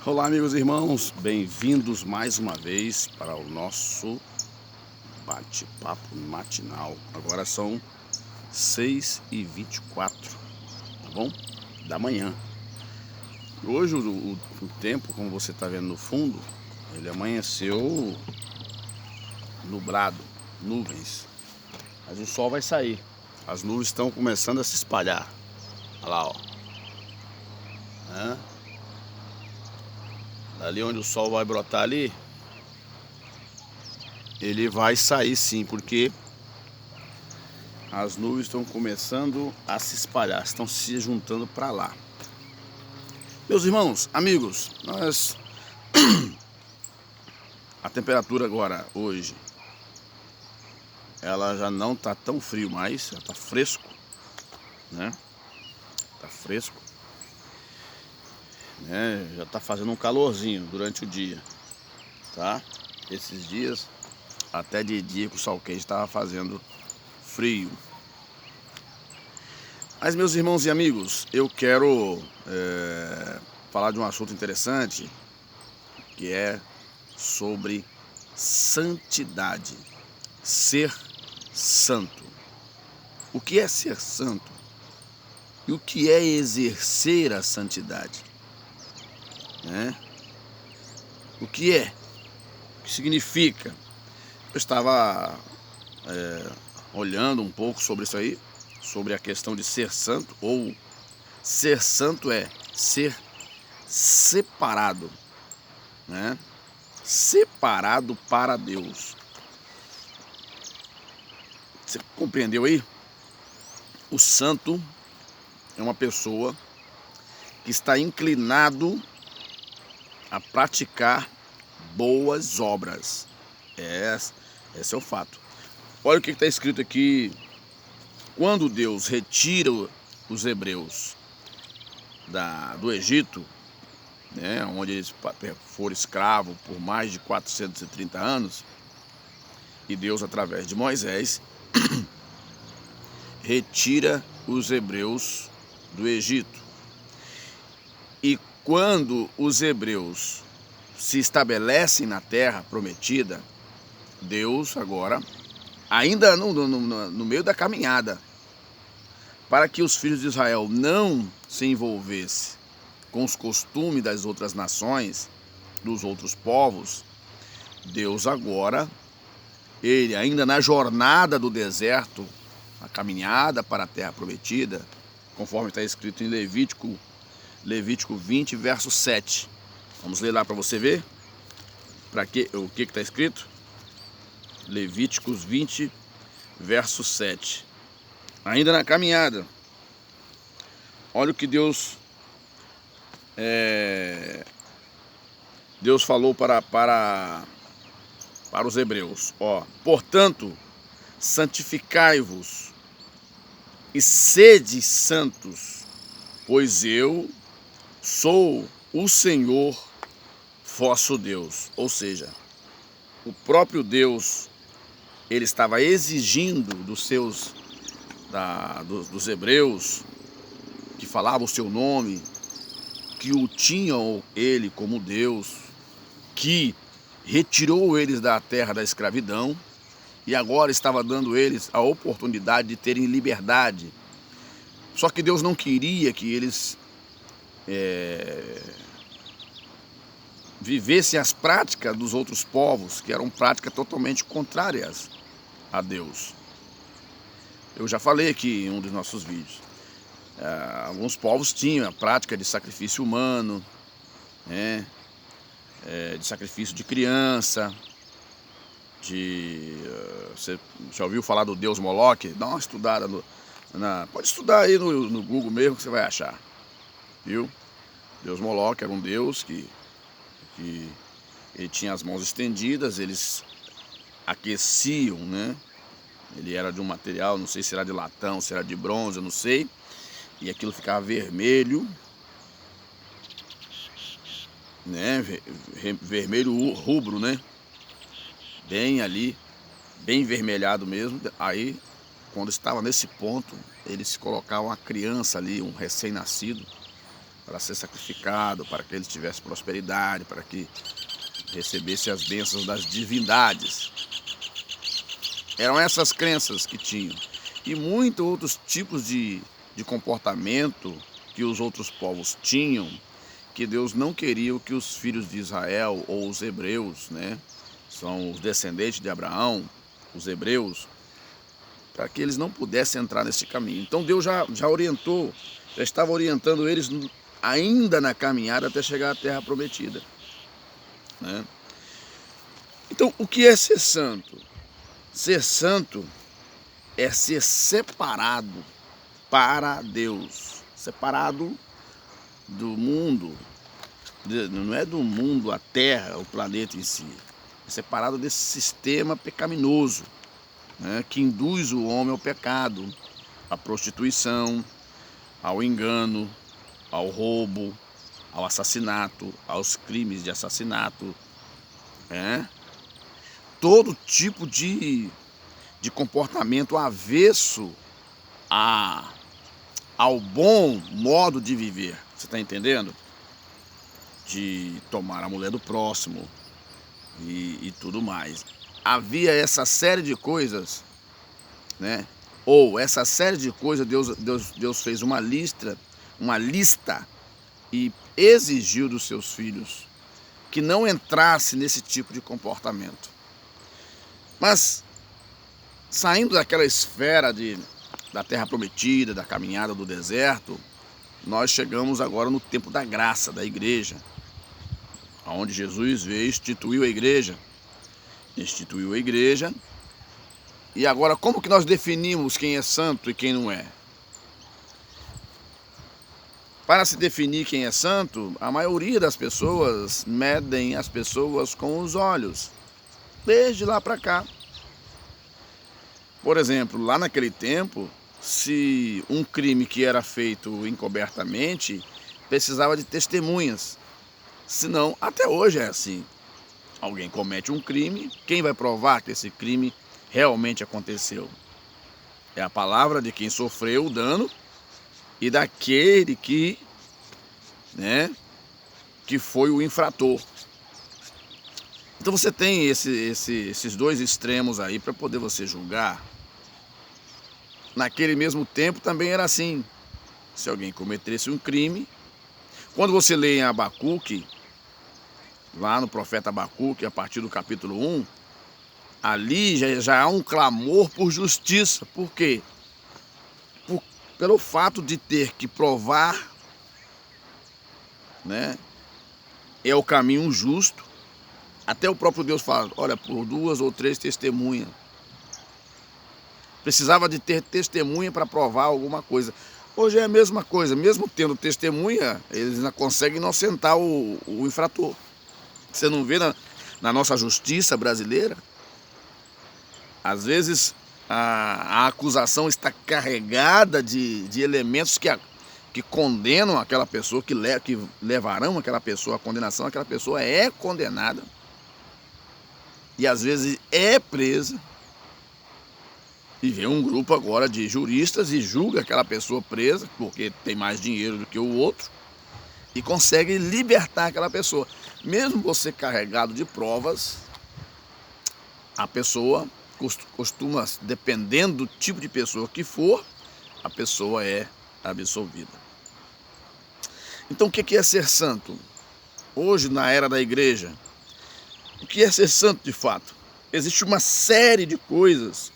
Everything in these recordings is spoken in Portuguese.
Olá, amigos e irmãos, bem-vindos mais uma vez para o nosso bate-papo matinal. Agora são 6h24, tá bom? Da manhã. Hoje o tempo, como você está vendo no fundo, ele amanheceu nublado, nuvens. Mas o sol vai sair. As nuvens estão começando a se espalhar. Olha lá, ó. Ali onde o sol vai brotar ali, ele vai sair sim, porque as nuvens estão começando a se espalhar, estão se juntando para lá. Meus irmãos, amigos, a temperatura agora, hoje, ela já não está tão frio mais, já está fresco, né? Está fresco, né? Já está fazendo um calorzinho durante o dia, tá? Esses dias, até de dia com o sol quente estava fazendo frio. Mas, meus irmãos e amigos, eu quero falar de um assunto interessante, que é sobre santidade, ser santo. O que é ser santo? E o que é exercer a santidade? O que é? O que significa? Eu estava olhando um pouco sobre isso aí, sobre a questão de ser santo, ou ser santo é ser separado, né? Separado para Deus. Você compreendeu aí? O santo é uma pessoa que está inclinado a praticar boas obras. Esse é o fato. Olha o que está escrito aqui. Quando Deus retira os hebreus do Egito, né, onde eles foram escravos por mais de 430 anos, e Deus, através de Moisés, retira os hebreus do Egito. E quando os hebreus se estabelecem na terra prometida, Deus agora, ainda no meio da caminhada, para que os filhos de Israel não se envolvessem com os costumes das outras nações, dos outros povos, Deus agora, ele ainda na jornada do deserto, a caminhada para a terra prometida, conforme está escrito em Levítico 20, verso 7. Vamos ler lá para você ver o que está escrito. Levíticos 20, verso 7. Ainda na caminhada, olha o que Deus falou para os hebreus. Portanto, santificai-vos e sede santos, pois eu sou o Senhor vosso Deus. Ou seja, o próprio Deus, ele estava exigindo dos hebreus que falavam o seu nome, que o tinham ele como Deus, que retirou eles da terra da escravidão e agora estava dando eles a oportunidade de terem liberdade. Só que Deus não queria que eles vivessem as práticas dos outros povos, que eram práticas totalmente contrárias a Deus. Eu já falei aqui em um dos nossos vídeos. Alguns povos tinham a prática de sacrifício humano, né? De sacrifício de criança, você já ouviu falar do deus Moloque? Dá uma estudada, pode estudar aí no Google mesmo que você vai achar, viu? Deus Moloque era um deus que ele tinha as mãos estendidas, eles aqueciam, né? Ele era de um material, não sei se era de latão, se era de bronze, eu não sei, e aquilo ficava vermelho, né? Vermelho rubro, né? Bem ali, bem vermelhado mesmo. Aí, quando estava nesse ponto, eles colocavam a criança ali, um recém-nascido, para ser sacrificado, para que ele tivesse prosperidade, para que recebesse as bênçãos das divindades. Eram essas crenças que tinham. E muitos outros tipos de comportamento que os outros povos tinham, que Deus não queria que os filhos de Israel, ou os hebreus, né, são os descendentes de Abraão, os hebreus, para que eles não pudessem entrar nesse caminho. Então Deus já orientou, já estava orientando eles ainda na caminhada até chegar à terra prometida, né? Então, o que é ser santo? Ser santo é ser separado para Deus, separado do mundo, não é do mundo, a terra, o planeta em si, é separado desse sistema pecaminoso, né, que induz o homem ao pecado, à prostituição, ao engano, ao roubo, ao assassinato, aos crimes de assassinato, né? Todo tipo de comportamento avesso ao bom modo de viver, você está entendendo? De tomar a mulher do próximo e tudo mais. Havia essa série de coisas, né? Ou essa série de coisas, Deus fez uma lista e exigiu dos seus filhos que não entrasse nesse tipo de comportamento. Mas, saindo daquela esfera da terra prometida, da caminhada do deserto, nós chegamos agora no tempo da graça, da igreja, onde Jesus veio, instituiu a igreja, e agora como que nós definimos quem é santo e quem não é? Para se definir quem é santo, a maioria das pessoas medem as pessoas com os olhos, desde lá para cá. Por exemplo, lá naquele tempo, se um crime que era feito encobertamente, precisava de testemunhas. Senão, até hoje é assim. Alguém comete um crime, quem vai provar que esse crime realmente aconteceu? É a palavra de quem sofreu o dano e daquele que foi o infrator. Então você tem esses dois extremos aí para poder você julgar. Naquele mesmo tempo também era assim. Se alguém cometesse um crime, quando você lê em Abacuque, lá no profeta Abacuque, a partir do capítulo 1, ali já há um clamor por justiça. Por quê? Pelo fato de ter que provar, né, é o caminho justo. Até o próprio Deus fala, olha, por 2 ou 3 testemunhas. Precisava de ter testemunha para provar alguma coisa. Hoje é a mesma coisa, mesmo tendo testemunha, eles ainda conseguem inocentar o infrator. Você não vê na nossa justiça brasileira? Às vezes a acusação está carregada de elementos que condenam aquela pessoa, que levarão aquela pessoa à condenação. Aquela pessoa é condenada e às vezes é presa. E vem um grupo agora de juristas e julga aquela pessoa presa, porque tem mais dinheiro do que o outro, e consegue libertar aquela pessoa. Mesmo você carregado de provas, a pessoa costuma, dependendo do tipo de pessoa que for, a pessoa é absolvida. Então o que é ser santo? Hoje, na era da igreja, o que é ser santo de fato? Existe uma série de coisas.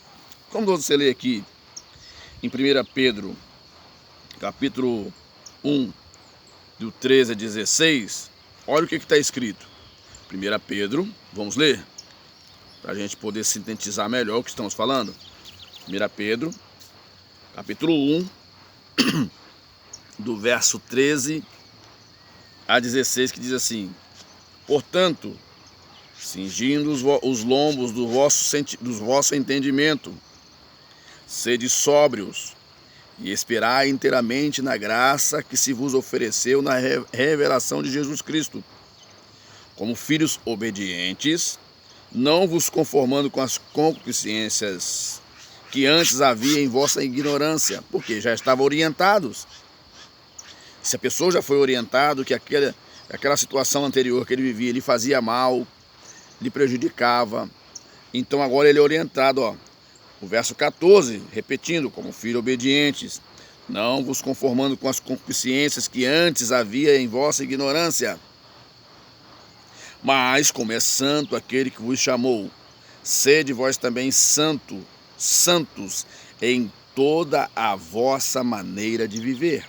Como você lê aqui em 1 Pedro, capítulo 1, do 13 a 16, olha o que está escrito. 1 Pedro, vamos ler, para a gente poder sintetizar melhor o que estamos falando. 1 Pedro, capítulo 1, do verso 13 a 16, que diz assim: portanto, cingindo os lombos do vosso entendimento, sede sóbrios e esperai inteiramente na graça que se vos ofereceu na revelação de Jesus Cristo. Como filhos obedientes, não vos conformando com as concupiscências que antes havia em vossa ignorância, porque já estavam orientados, Se a pessoa já foi orientada que aquela situação anterior que ele vivia, ele fazia mal, lhe prejudicava, então agora ele é orientado, ó, o verso 14, repetindo, como filhos obedientes, não vos conformando com as concupiscências que antes havia em vossa ignorância, mas como é santo aquele que vos chamou, sede vós também santos em toda a vossa maneira de viver.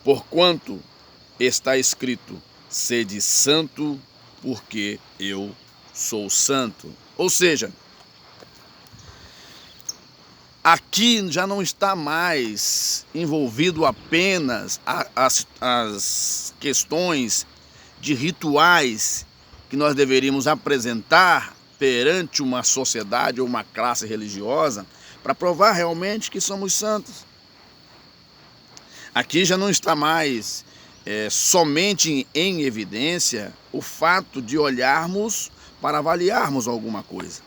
Porquanto está escrito, sede santo, porque eu sou santo. Ou seja, aqui já não está mais envolvido apenas as questões de rituais que nós deveríamos apresentar perante uma sociedade ou uma classe religiosa para provar realmente que somos santos. Aqui já não está mais somente em evidência o fato de olharmos para avaliarmos alguma coisa.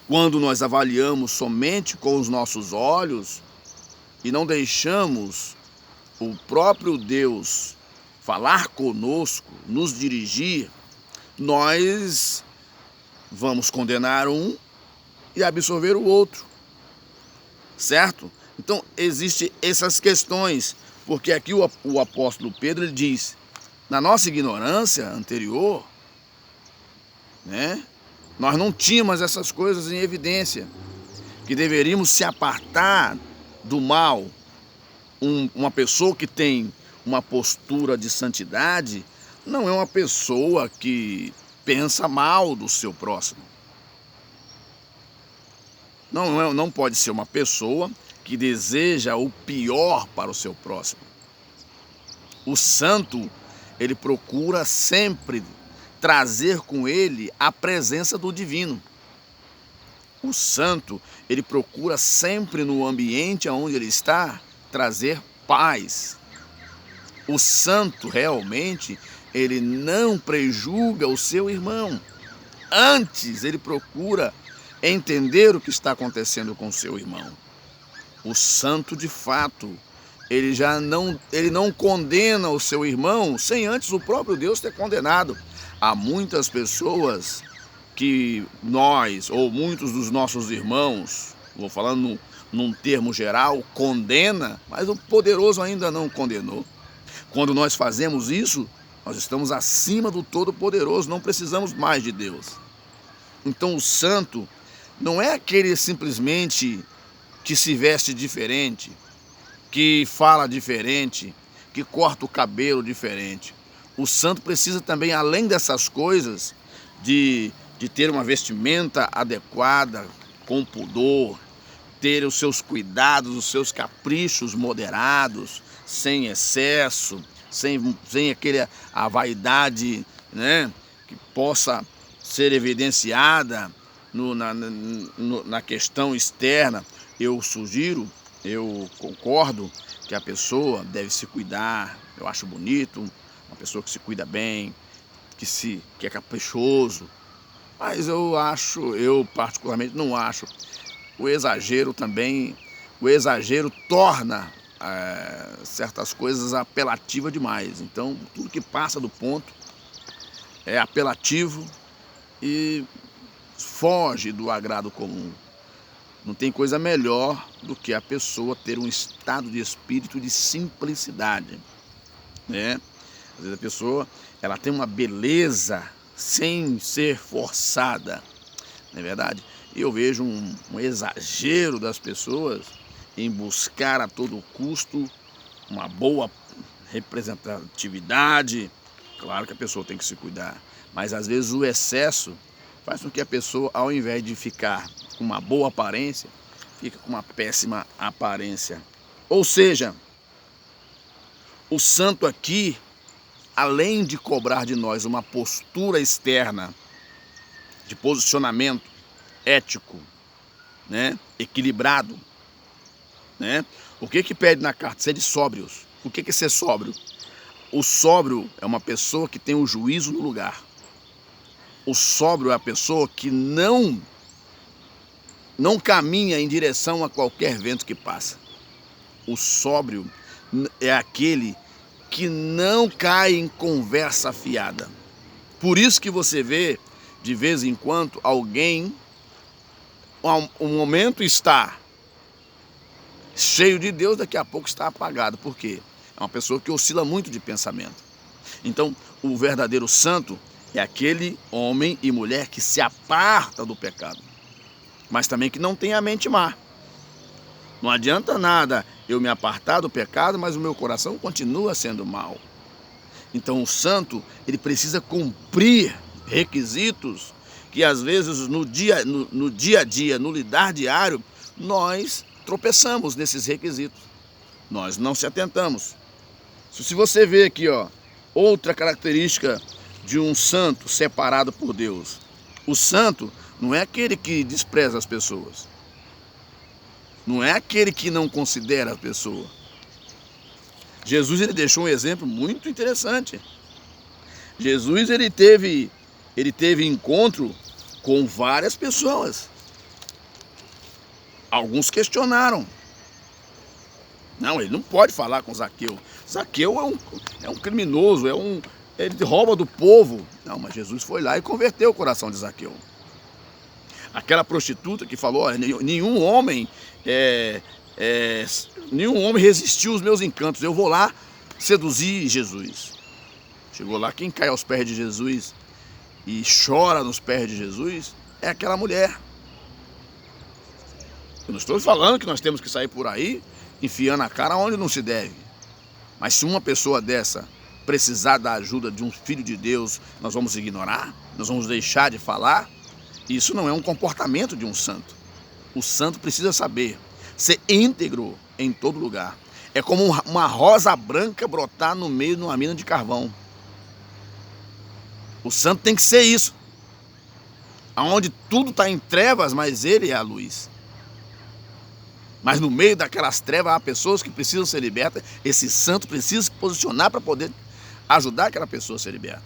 Quando nós avaliamos somente com os nossos olhos e não deixamos o próprio Deus falar conosco, nos dirigir, nós vamos condenar um e absorver o outro, certo? Então, existem essas questões, porque aqui o apóstolo Pedro ele diz, na nossa ignorância anterior, né, nós não tínhamos essas coisas em evidência, que deveríamos se apartar do mal. Uma pessoa que tem uma postura de santidade não é uma pessoa que pensa mal do seu próximo. Não pode ser uma pessoa que deseja o pior para o seu próximo. O santo, ele procura sempre trazer com ele a presença do divino. O santo, ele procura sempre no ambiente onde ele está, trazer paz. O santo realmente, ele não prejulga o seu irmão. Antes, ele procura entender o que está acontecendo com o seu irmão. O santo, de fato, ele não condena o seu irmão sem antes o próprio Deus ter condenado. Há muitas pessoas que nós, ou muitos dos nossos irmãos, vou falando num termo geral, condena, mas o poderoso ainda não condenou. Quando nós fazemos isso, nós estamos acima do Todo-Poderoso, não precisamos mais de Deus. Então o santo não é aquele simplesmente que se veste diferente, que fala diferente, que corta o cabelo diferente. O santo precisa também, além dessas coisas, de ter uma vestimenta adequada, com pudor, ter os seus cuidados, os seus caprichos moderados, sem excesso, sem a vaidade, né, que possa ser evidenciada na questão externa. Eu sugiro, eu concordo que a pessoa deve se cuidar. Eu acho bonito uma pessoa que se cuida bem, que é caprichoso, mas eu particularmente não acho. O exagero torna certas coisas apelativas demais. Então, tudo que passa do ponto é apelativo e foge do agrado comum. Não tem coisa melhor do que a pessoa ter um estado de espírito de simplicidade, né? Às vezes a pessoa ela tem uma beleza sem ser forçada, não é verdade? E eu vejo um exagero das pessoas em buscar a todo custo uma boa representatividade. Claro que a pessoa tem que se cuidar, mas às vezes o excesso faz com que a pessoa, ao invés de ficar com uma boa aparência, fica com uma péssima aparência. Ou seja, o santo aqui, além de cobrar de nós uma postura externa, de posicionamento ético, né, equilibrado, né? O que pede na carta? Sede sóbrios. O que é ser sóbrio? O sóbrio é uma pessoa que tem o juízo no lugar. O sóbrio é a pessoa que não caminha em direção a qualquer vento que passa. O sóbrio é aquele que não cai em conversa fiada. Por isso que você vê, de vez em quando, alguém, um momento está cheio de Deus, daqui a pouco está apagado. Por quê? É uma pessoa que oscila muito de pensamento. Então, o verdadeiro santo é aquele homem e mulher que se aparta do pecado, mas também que não tem a mente má. Não adianta nada eu me apartar do pecado, mas o meu coração continua sendo mau. Então o santo, ele precisa cumprir requisitos que às vezes no dia a dia, no lidar diário, nós tropeçamos nesses requisitos. Nós não se atentamos. Se você vê aqui, ó, outra característica de um santo separado por Deus. O santo não é aquele que despreza as pessoas. Não é aquele que não considera a pessoa. Jesus, ele deixou um exemplo muito interessante. Jesus, ele teve encontro com várias pessoas. Alguns questionaram. Não, ele não pode falar com Zaqueu. Zaqueu é um criminoso, ele rouba do povo. Não, mas Jesus foi lá e converteu o coração de Zaqueu. Aquela prostituta que falou, nenhum homem resistiu aos meus encantos, eu vou lá seduzir Jesus. Chegou lá, quem cai aos pés de Jesus e chora nos pés de Jesus é aquela mulher. Eu não estou falando que nós temos que sair por aí enfiando a cara onde não se deve. Mas se uma pessoa dessa precisar da ajuda de um filho de Deus, nós vamos ignorar? Nós vamos deixar de falar? Isso não é um comportamento de um santo. O santo precisa saber ser íntegro em todo lugar. É como uma rosa branca brotar no meio de uma mina de carvão. O santo tem que ser isso. Onde tudo está em trevas, mas ele é a luz. Mas no meio daquelas trevas há pessoas que precisam ser libertas. Esse santo precisa se posicionar para poder ajudar aquela pessoa a ser liberta.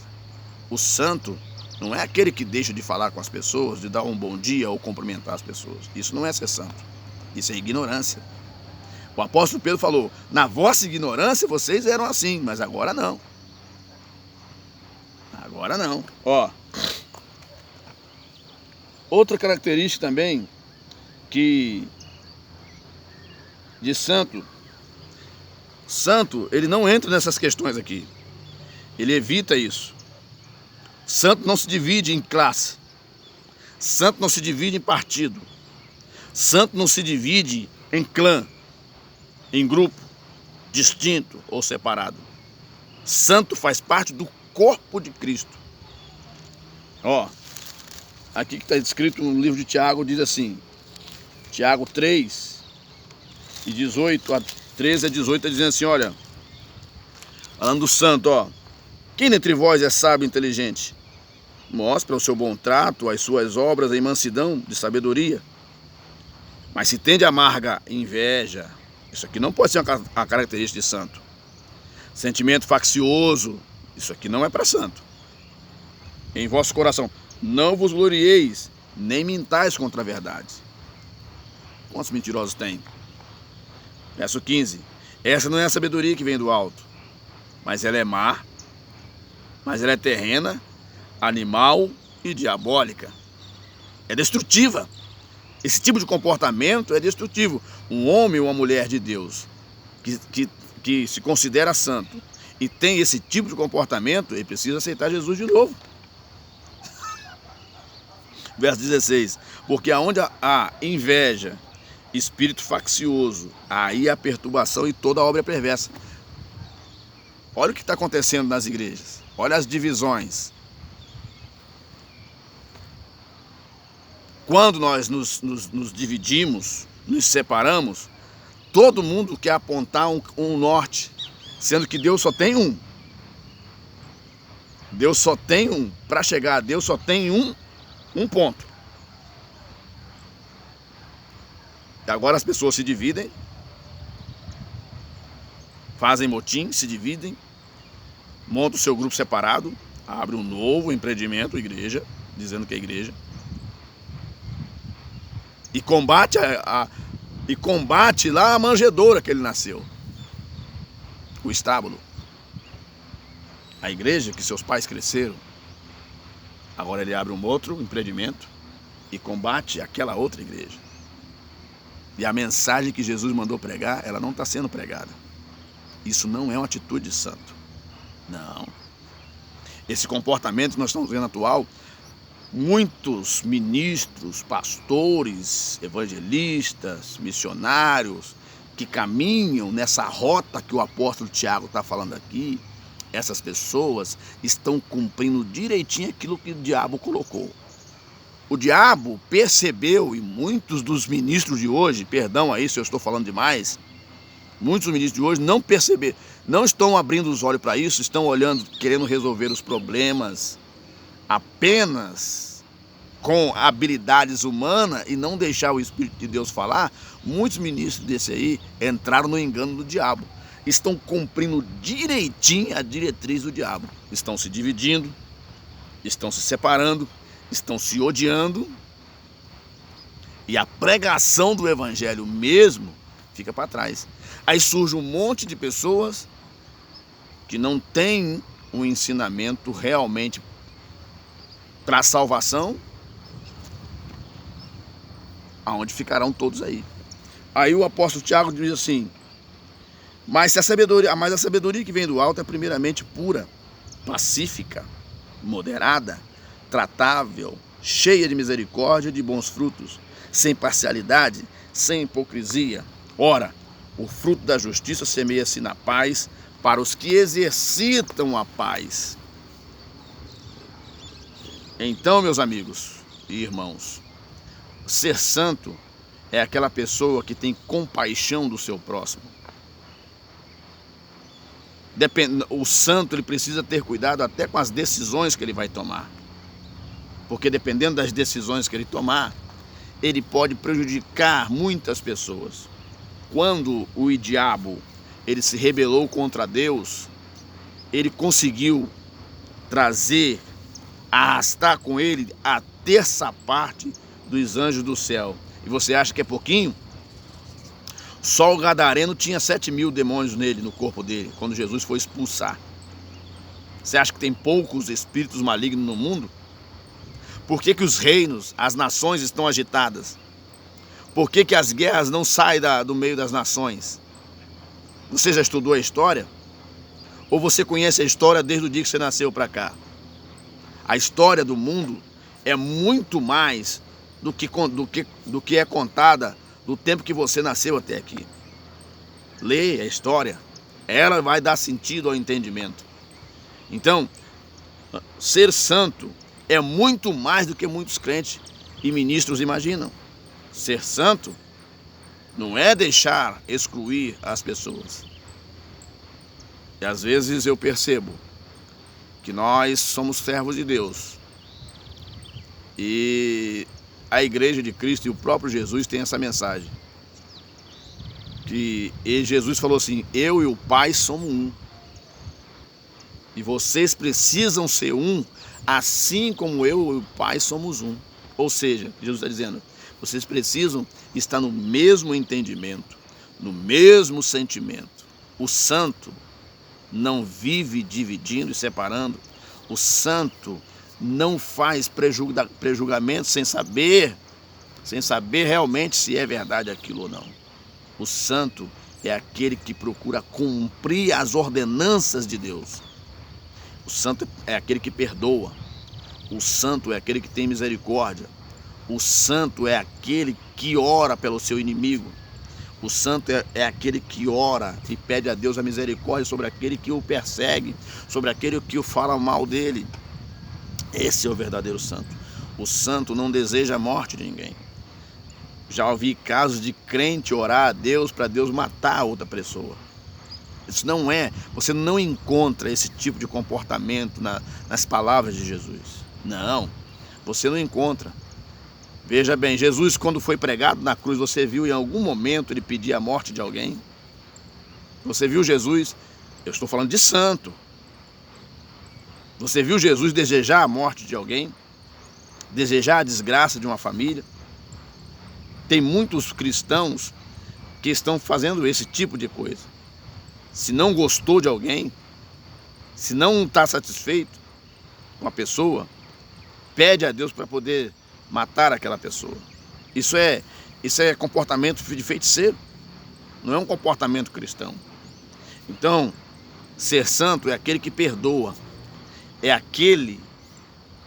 O santo não é aquele que deixa de falar com as pessoas, de dar um bom dia ou cumprimentar as pessoas. Isso não é ser santo. Isso é ignorância. O apóstolo Pedro falou, na vossa ignorância vocês eram assim, mas agora não. Agora não. Ó, outra característica também que de santo, ele não entra nessas questões aqui. Ele evita isso. Santo não se divide em classe. Santo não se divide em partido. Santo não se divide em clã, em grupo, distinto ou separado. Santo faz parte do corpo de Cristo. Ó, aqui que está escrito no livro de Tiago, diz assim, Tiago 3, e 18 a 13 a 18, está dizendo assim, olha, falando do santo, ó, quem dentre vós é sábio e inteligente? Mostra o seu bom trato, as suas obras em mansidão de sabedoria. Mas se tende amarga inveja, isso aqui não pode ser uma característica de santo. Sentimento faccioso, isso aqui não é para santo. Em vosso coração não vos glorieis, nem mintais contra a verdade. Quantos mentirosos tem? Verso 15. Essa não é a sabedoria que vem do alto, mas ela é má, mas ela é terrena, animal e diabólica. É destrutiva. Esse tipo de comportamento é destrutivo. Um homem ou uma mulher de Deus que se considera santo e tem esse tipo de comportamento, ele precisa aceitar Jesus de novo. Verso 16. Porque aonde há inveja, espírito faccioso, aí a perturbação e toda obra perversa. Olha o que está acontecendo nas igrejas. Olha as divisões. Quando nós nos dividimos, nos separamos, todo mundo quer apontar um norte, sendo que Deus só tem um. Deus só tem um. Para chegar a Deus só tem um ponto. E agora as pessoas se dividem, fazem motim, se dividem, montam o seu grupo separado, abrem um novo empreendimento, igreja, dizendo que é igreja, e combate lá a manjedoura que ele nasceu, o estábulo. a igreja que seus pais cresceram. Agora ele abre um outro empreendimento e combate aquela outra igreja. E a mensagem que Jesus mandou pregar, ela não está sendo pregada. Isso não é uma atitude de santo. Não. Esse comportamento que nós estamos vendo atual, muitos ministros, pastores, evangelistas, missionários, que caminham nessa rota que o apóstolo Tiago está falando aqui, essas pessoas estão cumprindo direitinho aquilo que o diabo colocou. O diabo percebeu, e muitos dos ministros de hoje, perdão aí se eu estou falando demais, muitos dos ministros de hoje não perceberam, não estão abrindo os olhos para isso, estão olhando, querendo resolver os problemas apenas com habilidades humanas e não deixar o Espírito de Deus falar. Muitos ministros desse aí entraram no engano do diabo. Estão cumprindo direitinho a diretriz do diabo. Estão se dividindo, estão se separando, estão se odiando. E a pregação do evangelho mesmo fica para trás. Aí surge um monte de pessoas que não têm um ensinamento realmente para a salvação, aonde ficarão todos aí. Aí o apóstolo Tiago diz assim: mas a sabedoria que vem do alto é primeiramente pura, pacífica, moderada, tratável, cheia de misericórdia e de bons frutos, sem parcialidade, sem hipocrisia. Ora, o fruto da justiça semeia-se na paz para os que exercitam a paz. Então, meus amigos e irmãos, ser santo é aquela pessoa que tem compaixão do seu próximo. O santo, ele precisa ter cuidado até com as decisões que ele vai tomar. Porque dependendo das decisões que ele tomar, ele pode prejudicar muitas pessoas. Quando o diabo ele se rebelou contra Deus, ele conseguiu arrastar com ele a terça parte dos anjos do céu. E você acha que é pouquinho? Só o gadareno tinha 7.000 demônios nele, no corpo dele, quando Jesus foi expulsar. Você acha que tem poucos espíritos malignos no mundo? Por que os reinos, as nações estão agitadas? Por que as guerras não saem do meio das nações? Você já estudou a história? Ou você conhece a história desde o dia que você nasceu para cá? A história do mundo é muito mais do que é contada do tempo que você nasceu até aqui. Leia a história, ela vai dar sentido ao entendimento. Então, ser santo é muito mais do que muitos crentes e ministros imaginam. Ser santo não é deixar excluir as pessoas. E às vezes eu percebo que nós somos servos de Deus. E a igreja de Cristo e o próprio Jesus tem essa mensagem. Jesus falou assim: eu e o Pai somos um. E vocês precisam ser um, assim como eu e o Pai somos um. Ou seja, Jesus está dizendo, vocês precisam estar no mesmo entendimento, no mesmo sentimento. O santo não vive dividindo e separando. O santo não faz prejulgamento sem saber realmente se é verdade aquilo ou não. O santo é aquele que procura cumprir as ordenanças de Deus. O santo é aquele que perdoa. O santo é aquele que tem misericórdia. O santo é aquele que ora pelo seu inimigo. O santo é aquele que ora e pede a Deus a misericórdia sobre aquele que o persegue, sobre aquele que o fala mal dele. Esse é o verdadeiro santo. O santo não deseja a morte de ninguém. Já ouvi casos de crente orar a Deus para Deus matar a outra pessoa. Isso não é, você não encontra esse tipo de comportamento nas palavras de Jesus. Não, você não encontra. Veja bem, Jesus, quando foi pregado na cruz, você viu em algum momento ele pedir a morte de alguém? Você viu Jesus? Eu estou falando de santo. Você viu Jesus desejar a morte de alguém? Desejar a desgraça de uma família? Tem muitos cristãos que estão fazendo esse tipo de coisa. Se não gostou de alguém, Se não está satisfeito com a pessoa, pede a Deus para poder matar aquela pessoa. Isso é comportamento de feiticeiro, não é um comportamento cristão. Então, ser santo é aquele que perdoa, é aquele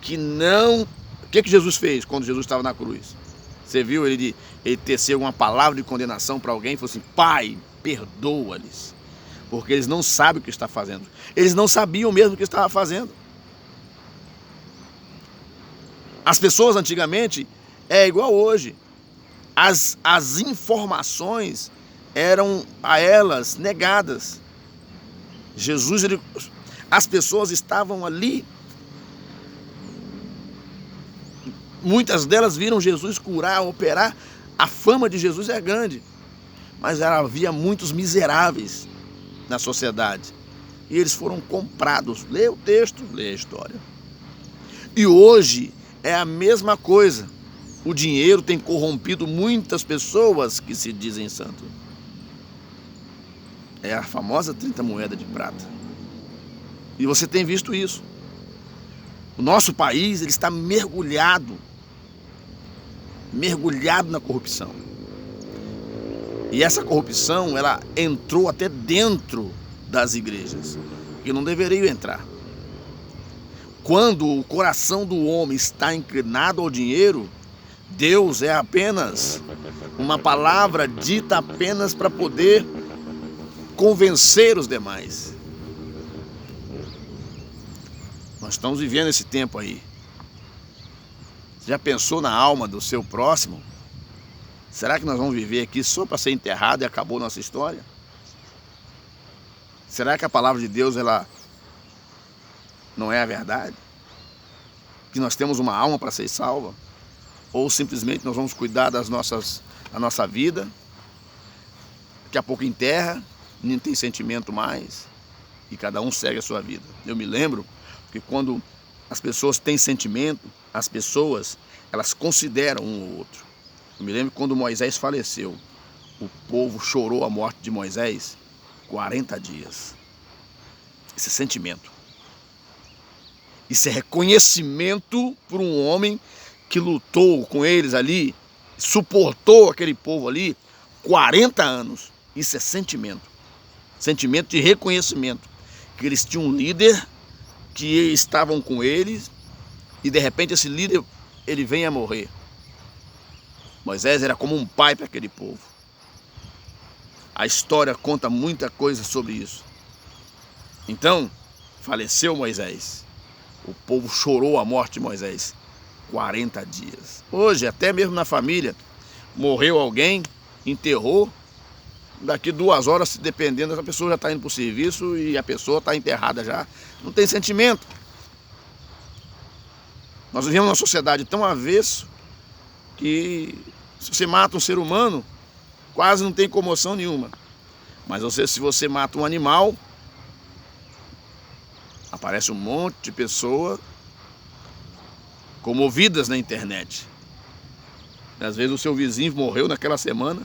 que não... O que Jesus fez quando Jesus estava na cruz? Você viu ele tecer uma palavra de condenação para alguém e falou assim: Pai, perdoa-lhes, porque eles não sabem o que está fazendo. Eles não sabiam mesmo o que estava fazendo. As pessoas antigamente é igual hoje. As informações eram a elas negadas. Jesus, as pessoas estavam ali. Muitas delas viram Jesus curar, operar. A fama de Jesus é grande. Mas havia muitos miseráveis na sociedade. E eles foram comprados. Lê o texto, lê a história. E hoje é a mesma coisa. O dinheiro tem corrompido muitas pessoas que se dizem santos. É a famosa 30 moedas de prata. E você tem visto isso. O nosso país ele está mergulhado na corrupção. E essa corrupção, ela entrou até dentro das igrejas, que não deveria entrar. Quando o coração do homem está inclinado ao dinheiro, Deus é apenas uma palavra dita apenas para poder convencer os demais. Nós estamos vivendo esse tempo aí. Você já pensou na alma do seu próximo? Será que nós vamos viver aqui só para ser enterrado e acabou nossa história? Será que a palavra de Deus ela não é a verdade? Que nós temos uma alma para ser salva? Ou simplesmente nós vamos cuidar da nossa vida? Daqui a pouco enterra, nem tem sentimento mais e cada um segue a sua vida. Eu me lembro que quando as pessoas têm sentimento, as pessoas elas consideram um ou outro. Eu me lembro que quando Moisés faleceu, o povo chorou a morte de Moisés 40 dias. Esse sentimento. Isso é reconhecimento por um homem que lutou com eles ali, suportou aquele povo ali 40 anos. Isso é sentimento. Sentimento de reconhecimento. Que eles tinham um líder, que estavam com eles, e de repente esse líder, ele vem a morrer. Moisés era como um pai para aquele povo. A história conta muita coisa sobre isso. Então, faleceu Moisés. O povo chorou a morte de Moisés 40 dias. Hoje, até mesmo na família, morreu alguém, enterrou, daqui 2 horas, dependendo, essa pessoa já está indo para o serviço e a pessoa está enterrada já. Não tem sentimento. Nós vivemos numa sociedade tão avesso que se você mata um ser humano, quase não tem comoção nenhuma. Mas se você mata um animal, aparece um monte de pessoas comovidas na internet. Às vezes o seu vizinho morreu naquela semana,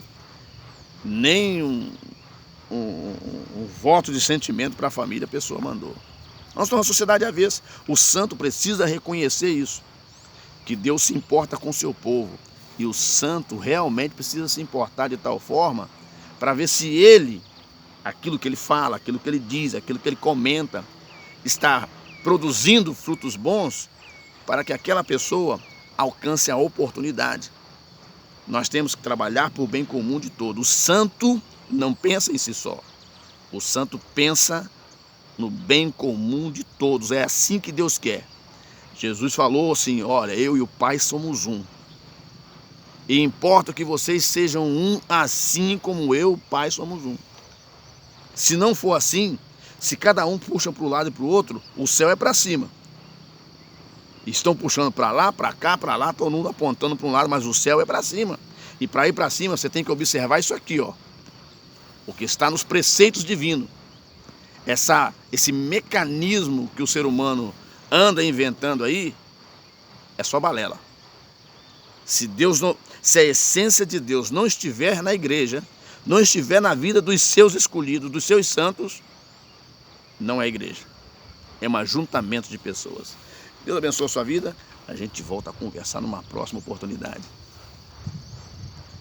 nem um voto de sentimento para a família a pessoa mandou. Nós somos uma sociedade avessa. O santo precisa reconhecer isso, que Deus se importa com o seu povo. E o santo realmente precisa se importar de tal forma para ver se ele, aquilo que ele fala, aquilo que ele diz, aquilo que ele comenta, está produzindo frutos bons para que aquela pessoa alcance a oportunidade. Nós temos que trabalhar por bem comum de todos. O santo não pensa em si só. O santo pensa no bem comum de todos. É assim que Deus quer. Jesus falou assim: olha, eu e o Pai somos um. E importa que vocês sejam um, assim como eu e o Pai somos um. Se não for assim, se cada um puxa para um lado e para o outro, o céu é para cima. Estão puxando para lá, para cá, para lá, todo mundo apontando para um lado, mas o céu é para cima. E para ir para cima, você tem que observar isso aqui, ó. O que está nos preceitos divinos. Esse mecanismo que o ser humano anda inventando aí, é só balela. Se a essência de Deus não estiver na igreja, não estiver na vida dos seus escolhidos, dos seus santos, não é igreja. é um ajuntamento de pessoas. Deus abençoe a sua vida, a gente volta a conversar numa próxima oportunidade.